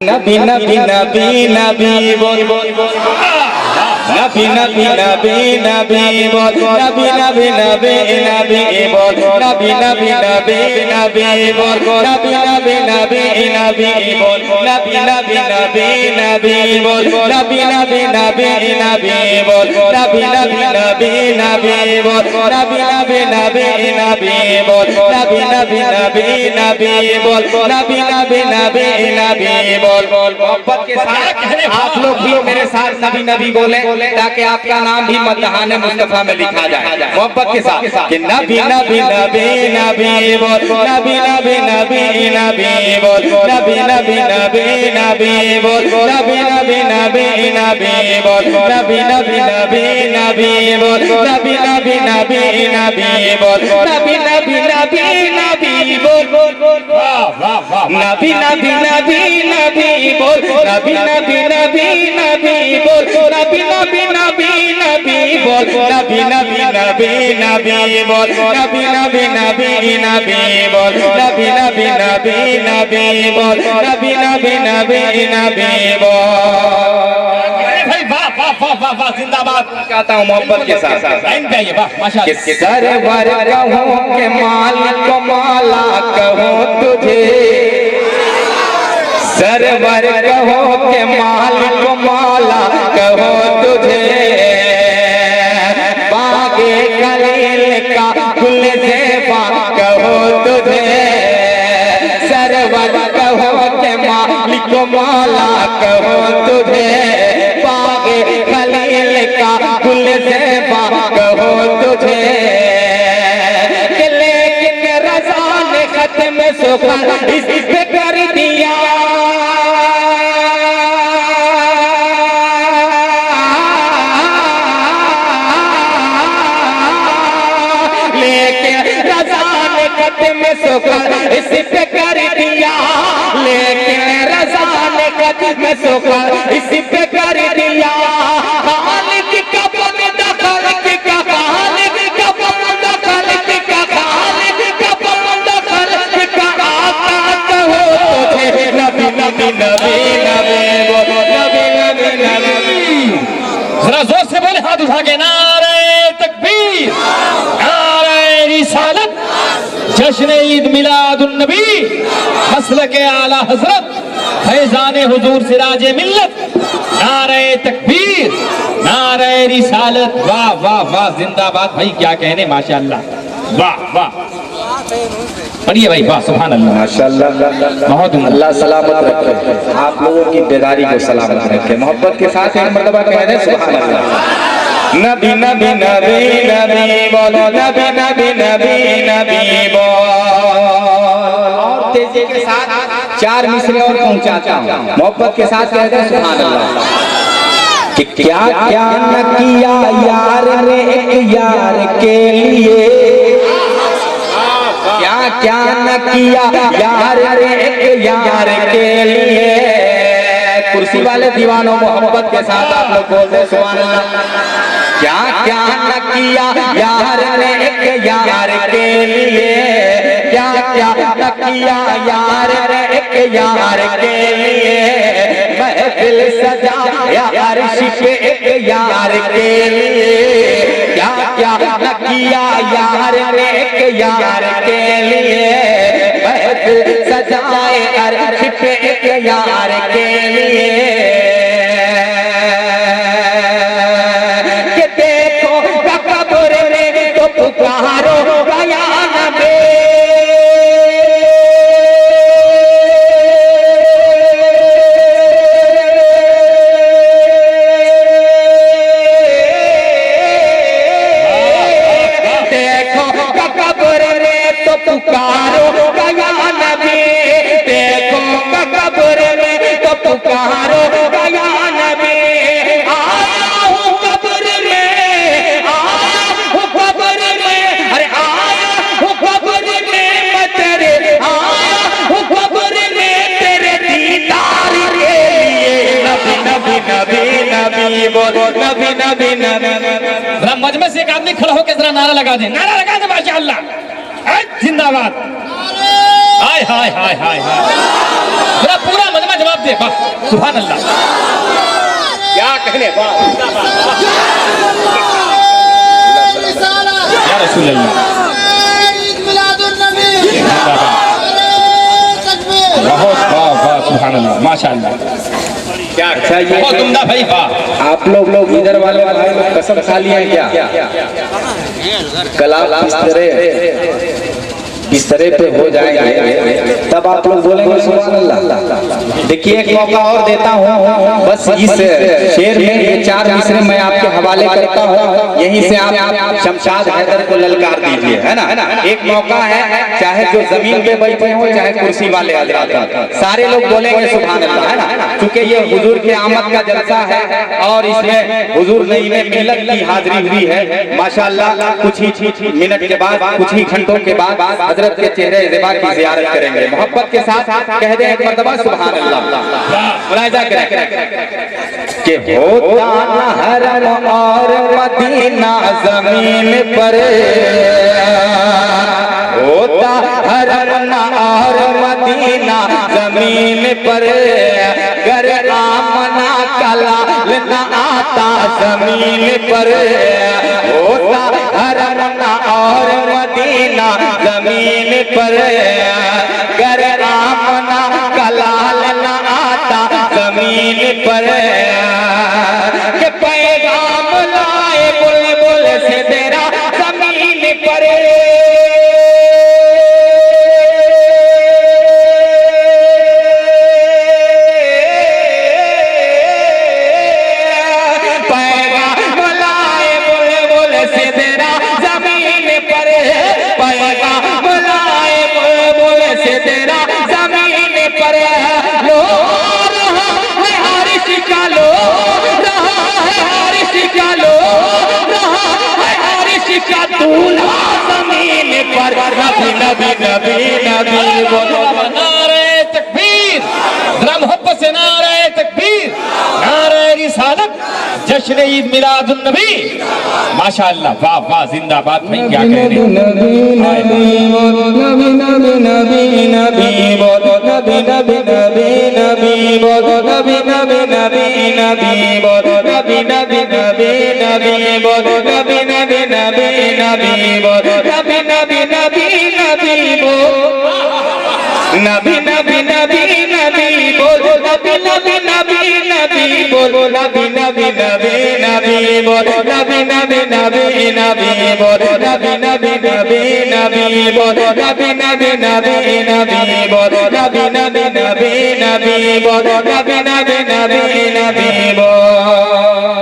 नबी नबी नबी नबी बोल नबी नबी नबी नबी बोल नबी नबी नबी नबी बोल नबी नबी नबी नबी बोल नबी नबी नबी नबी बोल नबी नबी नबी नबी बोल नबी नबी नबी नबी बोल नबी नबी नबी नबी बोल नबी नबी नबी नबी बोल नबी नबी नबी नबी बोल नबी नबी नबी नबी बोल मोहब्बत के साथ आप लोग भी मेरे साथ नबी नबी बोले ताकि आपका नाम भी मदहाने मुस्तफा में लिखा जाए। मोहब्बत के साथ कि नबी नबी नबी नबी बोल नबी नबी नबी नबी बोल नबी नबी नबी नबी बोल नबी नबी नबी नबी बोल नबी नबी नबी नबी बोल नबी नबी नबी नबी बोल नबी नबी नबी नबी बोल नबी नबी नबी नबी बोल नबी नबी नबी नबी बोल नबी नबी नबी नबी बोल नबी नबी नबी नबी बोल नबी नबी नबी नबी बोल नबी नबी नबी नबी बोल नबी नबी नबी नबी बोल। भाई वाह वाह वाह वाह वाह जिंदाबाद कहता हूँ मोहब्बत के साथ लाइन पे आइए वाह माशाअल्लाह। सरवर कहो के मालिक माला कहो तुझे सरवर कहो के मालिक माला कहो तुझे बागे खलील का गुल ज़ेबा कहो तुझे सरवर कहो के मालिक माला कहो तुझे बागे खलील का गुल ज़ेबा कहो तुझे लेकिन रज़ा ने खत्म सुखा इस पे कर दिया में सुखर इस पे कर दिया लेकिन रज़ा ने कदम में सुखर इस पे कर दिया खालिक का बंद खालिक का खालिक का बंद खालिक का खालिक का बंद खालिक का आका कहो तुझे नबी नबी नबी नबी बोलो नबी नबी नबी। जरा जोर से बोले हाथ उठा के नारे तकबीर नारे रिसालत जश्न ईद मिलादुन नबी मसलके आला हजरत फैजाने हुजूर सिराजे मिल्लत नारे तकबीर नारे रिसालत वाह वाह वाह जिंदाबाद। भाई क्या कहने माशाअल्लाह वाह वाह पढ़िए भाई वाह सुभान अल्लाह माशाअल्लाह बहुत अल्लाह सलामत रखे आप लोगों की बेदारी को सलामत रखे। मोहब्बत के साथ एक मर्तबा कह रहे सुभान अल्लाह। नबी नबी नबी नबी बोलो नबी नबी नबी नबी बोल और तेजी के साथ चार मिसरे और पहुंचाता हूं। मोहब्बत के साथ कहते हैं सुभान अल्लाह कि क्या क्या न किया यार ने एक यार के लिए क्या क्या न किया यार ने एक यार के लिए। कुर्सी वाले दीवानों मोहब्बत के साथ आप लोग बोलते सुभान अल्लाह। क्या क्या न किया यार ने एक यार के लिए क्या क्या न किया यार ने एक यार के लिए महफिल सजाया अर्श पे एक यार के लिए क्या क्या न किया यार ने एक यार के लिए महफिल सजाए अर्श पे एक यार के लिए। मजमे से एक आदमी खड़ा होकर जरा नारा लगा दे माशाअल्लाह जिंदाबाद। हाय हाय हाय हाय हाय पूरा मजमा जवाब दे। वाह सुभान अल्लाह, क्या कहने, वाह या रसूल अल्लाह, बहुत वाह वाह सुभान अल्लाह, माशाअल्लाह, क्या अच्छा बहुत उम्दा भाई, वाह। आप लोग इधर वाले भाई लोग कसम खा लिए हैं क्या? कल आप बिस्तरे पे हो जाएंगे तब आप लोग बोलेंगे सुभान अल्लाह। देखिए एक मौका और देता हूँ, बस इस शेर में ये 4 मिसरे मैं आपके हवाले करता हूँ, यहीं से आप शमशाद हैदर को ललकार दीजिए, है ना। एक मौका है, चाहे जो जमीन पे बैठे हो चाहे कुर्सी वाले हजरात, सारे लोग बोलेंगे सुभान अल्लाह, है ना। क्योंकि ये हुजूर के आमद का जलसा है और इसमें हुजूर ने मिलत की हाजिरी हुई है माशाअल्लाह। कुछ ही मिनट के बाद, कुछ ही घंटों के बाद हजरत के चेहरे ज़िबा की ज़ियारत करेंगे। मोहब्बत के साथ कह दें एक मर्तबा सुभान अल्लाह, मुलाहिजा करें कि होता न हरम और मदीना जमीन पर, होता हरम न और मदीना जमीन पर, गर आमना कला न आता जमीन पर, होता हरम न और मदीना जमीन पर, गर आमना कलाल न आता जमीन पर, के पैगाम लाए बुलबुल से तेरा जमीन पर, पैगाम लाए बुलबुल से तेरा जमीन पर, पैगाम लाए बुलबुल से तेरा जमीन पर, लो रहा है हारिश का, लो रहा है हारिश का, लो रहा है हारिश का दूल्हा जमीन पर, नबी नबी नबी नबी बोलो, नारे तकबीर, जरा मोहब्बत से नारे तकबीर, नारे रिसालत, जश्न ईद मिलादुन नबी, माशाअल्लाह, वाह वाह, जिंदाबाद। मैं क्या कह रही हूँ, नबी नबी नबी नबी नबी नबी बोलो, नबी नबी नबी नबी बोलो, नबी नबी नबी नबी बोलो, नबी नबी नबी नबी बोलो, नबी नबी नबी नबी बोलो, नबी नबी नबी नबी बोलो, नबी नबी नबी नबी बोलो, नबी नबी नबी नबी बोलो, नबी नबी नबी नबी बोलो, नबी नबी नबी नबी बोलो, नबी नबी नबी नबी बोलो, नबी नबी नबी नबी बोलो, नबी नबी नबी नबी बोलो, नबी नबी नबी नबी बोलो।